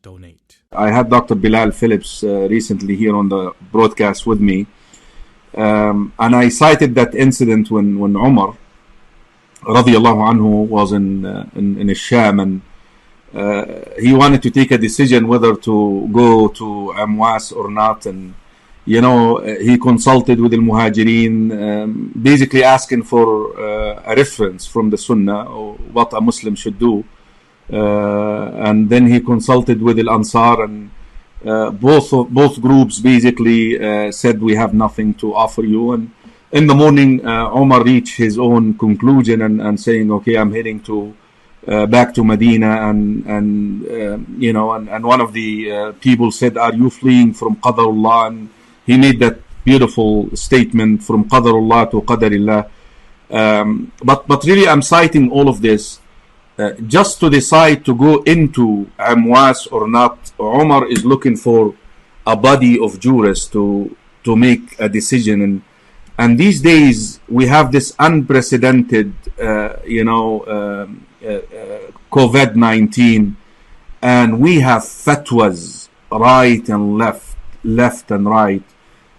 donate. I had Dr. Bilal Phillips recently here on the broadcast with me. And I cited that incident when Umar radiallahu anhu was in Sham, and he wanted to take a decision whether to go to Amwas or not. And he consulted with the Muhajirin, basically asking for a reference from the Sunnah or what a Muslim should do. And then he consulted with the Ansar, and both groups basically said, we have nothing to offer you. And in the morning, Omar reached his own conclusion and saying, okay, I'm heading to back to Medina. And one of the people said, are you fleeing from Qadarullah? And he made that beautiful statement, from Qadarullah to Qadarillah. But really, I'm citing all of this just to decide to go into Amwas or not. Umar is looking for a body of jurists to make a decision. And these days we have this unprecedented, COVID-19, and we have fatwas right and left and right.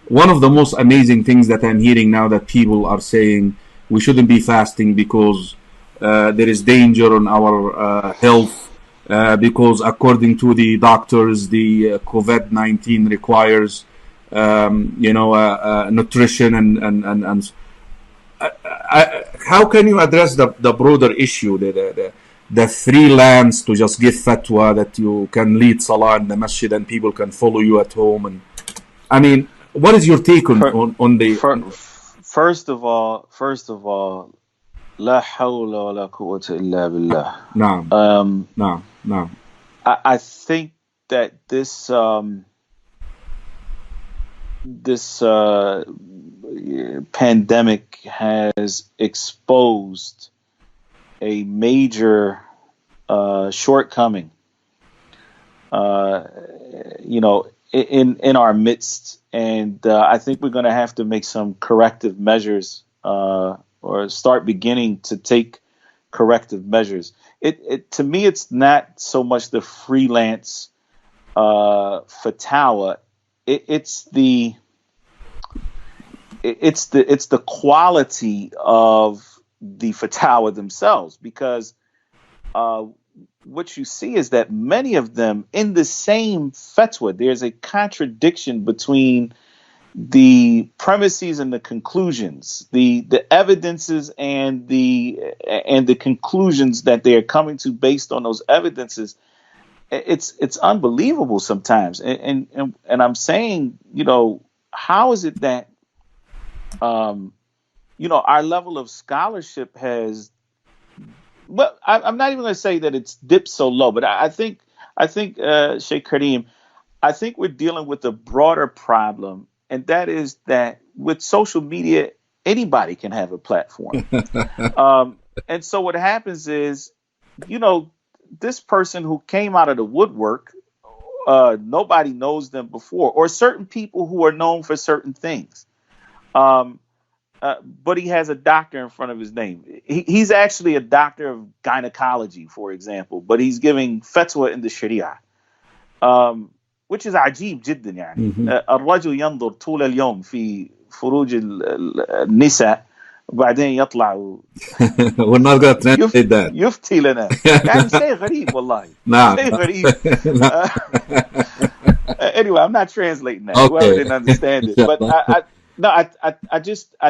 One of the most amazing things that I'm hearing now, that people are saying we shouldn't be fasting because there is danger on our health, because according to the doctors, the COVID-19 requires nutrition and how can you address the broader issue, the free lands to just give fatwa that you can lead salah in the masjid and people can follow you at home? And I mean, what is your take on the? First of all, La hawla wa la quwwata illa billah. No. I think that this pandemic has exposed a major shortcoming, in our midst, and I think we're going to have to make some corrective measures, or start beginning to take corrective measures. It to me, it's not so much the freelance fatwa. It's the quality of the fatwa themselves, because what you see is that many of them in the same fatwa, there's a contradiction between the premises and the conclusions, the evidences and the conclusions that they are coming to based on those evidences. It's unbelievable sometimes, and I'm saying, how is it that our level of scholarship has, well, I'm not even going to say that it's dipped so low, but I think Sheikh Kareem, I think we're dealing with a broader problem. And that is that with social media, anybody can have a platform. And so what happens is, this person who came out of the woodwork, nobody knows them before, or certain people who are known for certain things. But he has a doctor in front of his name. He's actually a doctor of gynecology, for example, but he's giving fatwa in the Sharia. which is عجيب جدا يعني. الرجل ينظر طول اليوم في فروج النساء وبعدين يطلع We're not going to translate that. يفتي لنا يعني شيء غريب والله. شيء غريب. Anyway, I'm not translating that. Okay. Whoever didn't understand it, but I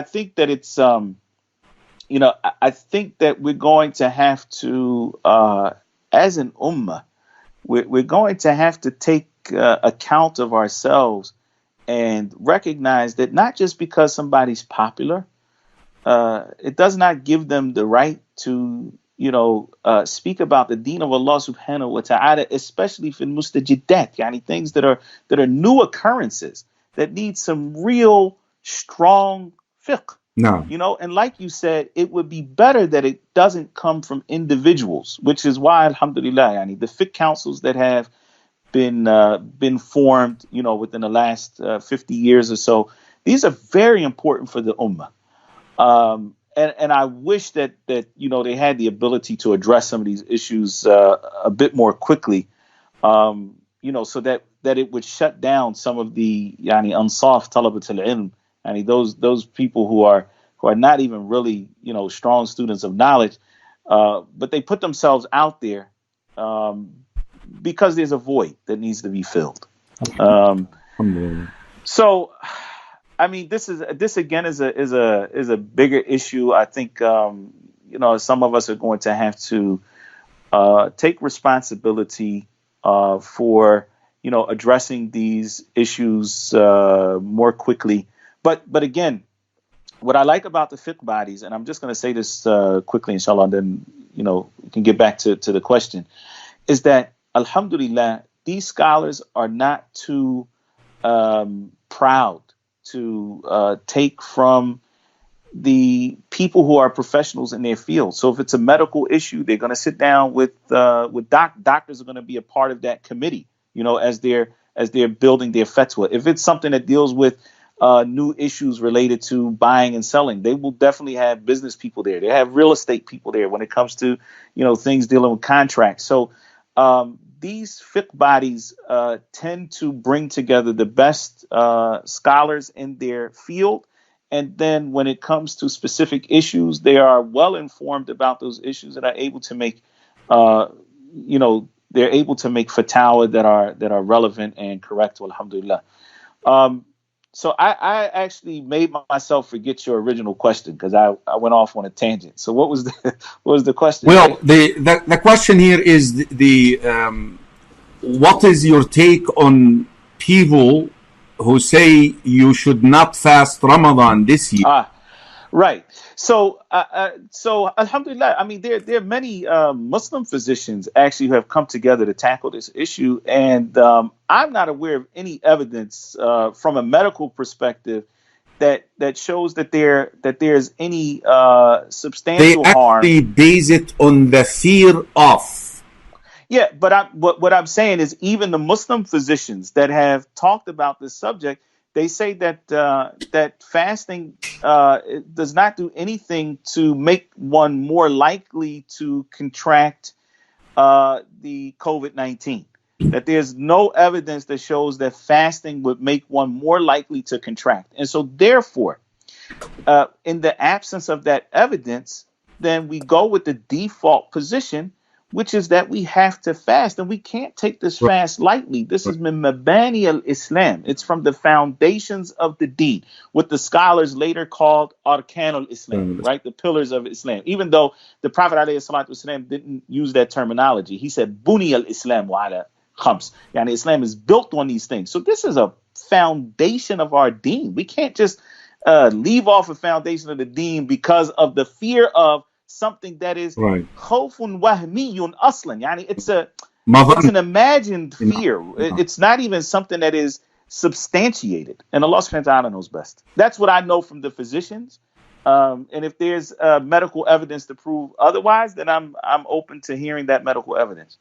think that it's I think that we're going to have to as an ummah, we're going to have to take account of ourselves and recognize that not just because somebody's popular, it does not give them the right to, speak about the deen of Allah subhanahu wa ta'ala, especially for mustajiddat, yani things that are new occurrences that need some real strong fiqh. No. And like you said, it would be better that it doesn't come from individuals, which is why, alhamdulillah, yani the fiqh councils that have been formed, within the last 50 years or so, these are very important for the ummah. And I wish that they had the ability to address some of these issues a bit more quickly. So that it would shut down some of the unsaf talabat al-ilm, those people who are not even really strong students of knowledge, but they put themselves out there because there's a void that needs to be filled. So, this again is a bigger issue. I think some of us are going to have to take responsibility for addressing these issues more quickly. But again, what I like about the fiqh bodies, and I'm just going to say this quickly, inshallah, and then we can get back to the question, is that alhamdulillah, these scholars are not too proud to take from the people who are professionals in their field. So if it's a medical issue, they're going to sit down with doctors are going to be a part of that committee, as they're building their fatwa. If it's something that deals with new issues related to buying and selling, they will definitely have business people there. They have real estate people there when it comes to things dealing with contracts. So these fiqh bodies tend to bring together the best scholars in their field. And then when it comes to specific issues, they are well informed about those issues and are able to make, they're able to make fatwa that are relevant and correct. Alhamdulillah. So I actually made myself forget your original question because I went off on a tangent. So what was the question? Well, the question here is what is your take on people who say you should not fast Ramadan this year? Right. So alhamdulillah, there are many Muslim physicians actually who have come together to tackle this issue, and I'm not aware of any evidence from a medical perspective that shows that there's any substantial harm. They actually base it on the fear of. Yeah, but what I'm saying is even the Muslim physicians that have talked about this subject, they say that that fasting does not do anything to make one more likely to contract the COVID-19. That there's no evidence that shows that fasting would make one more likely to contract. And so therefore, in the absence of that evidence, then we go with the default position, which is that we have to fast, and we can't take this fast lightly. This is min mabani al-Islam. It's from the foundations of the deen, what the scholars later called arkan al-Islam, right? The pillars of Islam. Even though the Prophet ﷺ didn't use that terminology. He said, buni al-Islam wa ala khams. Yani Islam is built on these things. So this is a foundation of our deen. We can't just leave off a foundation of the deen because of the fear of something that is khawfun wahmiyun aslan. Yani it's an imagined fear. It's not even something that is substantiated. And Allah subhanahu wa ta'ala knows best. That's what I know from the physicians. And if there's medical evidence to prove otherwise, then I'm open to hearing that medical evidence.